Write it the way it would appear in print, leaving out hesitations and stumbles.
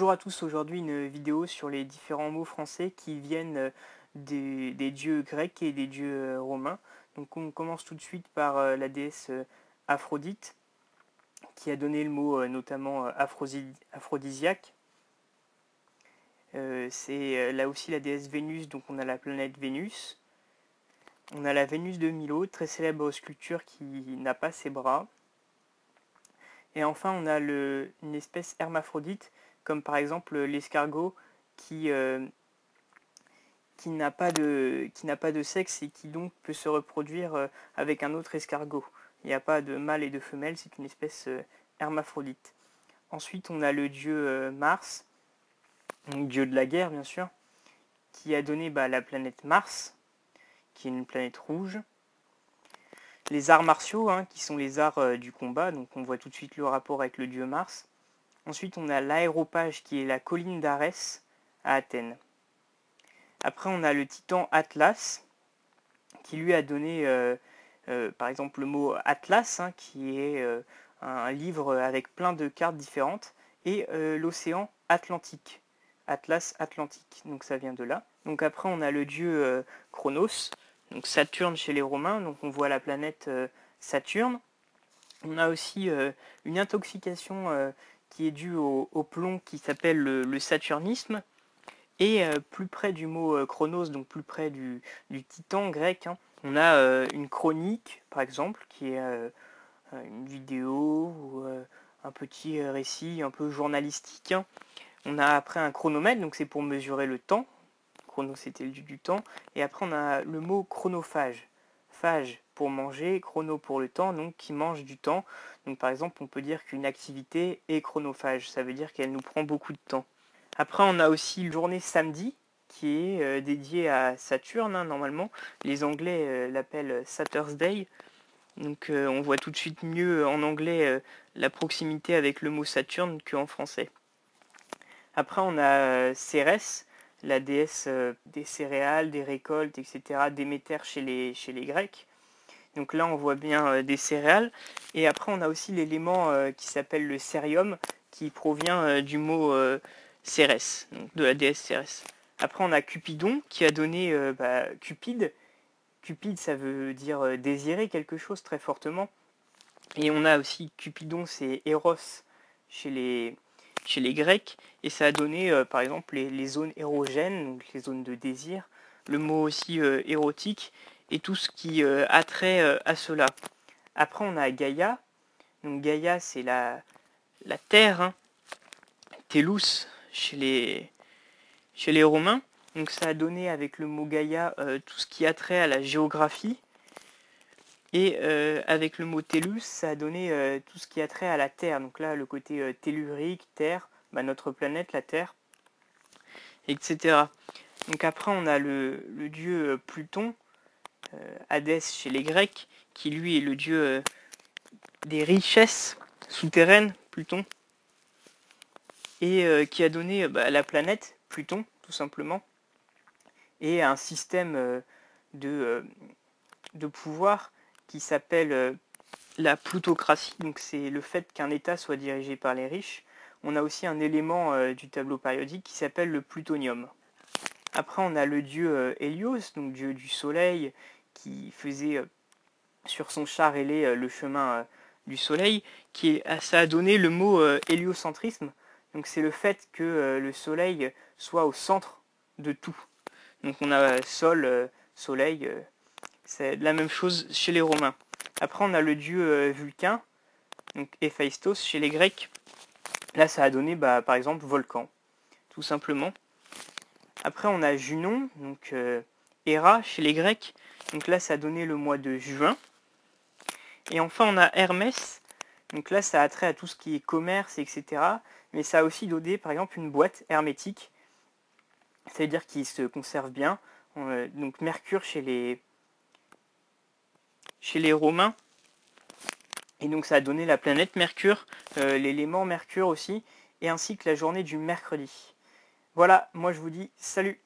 Bonjour à tous, aujourd'hui une vidéo sur les différents mots français qui viennent des dieux grecs et des dieux romains. Donc on commence tout de suite par la déesse Aphrodite, qui a donné le mot notamment aphrodisiaque. C'est là aussi la déesse Vénus, donc on a la planète Vénus. On a la Vénus de Milo, très célèbre sculpture qui n'a pas ses bras. Et enfin on a une espèce hermaphrodite, comme par exemple l'escargot qui n'a pas de sexe et qui donc peut se reproduire avec un autre escargot. Il n'y a pas de mâle et de femelle, c'est une espèce hermaphrodite. Ensuite, on a le dieu Mars, donc dieu de la guerre bien sûr, qui a donné la planète Mars, qui est une planète rouge. Les arts martiaux, qui sont les arts du combat, donc on voit tout de suite le rapport avec le dieu Mars. Ensuite, on a l'aéropage, qui est la colline d'Arès à Athènes. Après, on a le titan Atlas, qui lui a donné, par exemple, le mot Atlas, qui est un livre avec plein de cartes différentes, et l'océan Atlantique. Atlas Atlantique, donc ça vient de là. Donc après, on a le dieu Chronos, donc Saturne chez les Romains, donc on voit la planète Saturne. On a aussi une intoxication qui est due au plomb qui s'appelle le saturnisme. Et plus près du mot chronos, donc plus près du titan grec, on a une chronique, par exemple, qui est une vidéo ou un petit récit un peu journalistique. On a après un chronomètre, donc c'est pour mesurer le temps. Chrono, c'était le dieu du temps. Et après, on a le mot chronophage. Phage pour manger, chrono pour le temps, donc qui mange du temps. Donc par exemple, on peut dire qu'une activité est chronophage. Ça veut dire qu'elle nous prend beaucoup de temps. Après, on a aussi la journée samedi, qui est dédiée à Saturne, normalement. Les Anglais l'appellent Saturday. Donc on voit tout de suite mieux en anglais la proximité avec le mot Saturne qu'en français. Après, on a Cérès, la déesse des céréales, des récoltes, etc., Déméter chez les Grecs. Donc là, on voit bien des céréales. Et après, on a aussi l'élément qui s'appelle le cérium, qui provient du mot Cérès, donc de la déesse Cérès. Après, on a Cupidon, qui a donné Cupide. Cupide, ça veut dire désirer quelque chose très fortement. Et on a aussi Cupidon, c'est Eros chez les Grecs. Et ça a donné, par exemple, les zones érogènes, donc les zones de désir. Le mot aussi érotique et tout ce qui a trait à cela. Après, on a Gaïa. Donc Gaïa, c'est la terre, Tellus chez les Romains. Donc ça a donné avec le mot Gaïa tout ce qui a trait à la géographie. Et avec le mot Tellus, ça a donné tout ce qui a trait à la Terre. Donc là, le côté tellurique, Terre, notre planète, la Terre, etc. Donc après, on a le dieu Pluton, Hadès chez les Grecs, qui lui est le dieu des richesses souterraines, Pluton, et qui a donné la planète, Pluton, tout simplement, et un système de pouvoir qui s'appelle la plutocratie, donc c'est le fait qu'un État soit dirigé par les riches. On a aussi un élément du tableau périodique qui s'appelle le plutonium. Après, on a le dieu Hélios, donc dieu du soleil, qui faisait sur son char ailé le chemin du soleil, ça a donné le mot héliocentrisme. Donc c'est le fait que le soleil soit au centre de tout. Donc on a sol, soleil, c'est la même chose chez les Romains. Après on a le dieu Vulcain, donc Héphaïstos chez les Grecs. Là ça a donné par exemple volcan, tout simplement. Après on a Junon, donc Héra chez les Grecs. Donc là ça a donné le mois de juin. Et enfin on a Hermès, donc là ça a trait à tout ce qui est commerce, etc. Mais ça a aussi donné par exemple une boîte hermétique, c'est-à-dire qu'il se conserve bien. Donc Mercure chez les Romains. Et donc ça a donné la planète Mercure, l'élément Mercure aussi, et ainsi que la journée du mercredi. Voilà, moi je vous dis salut!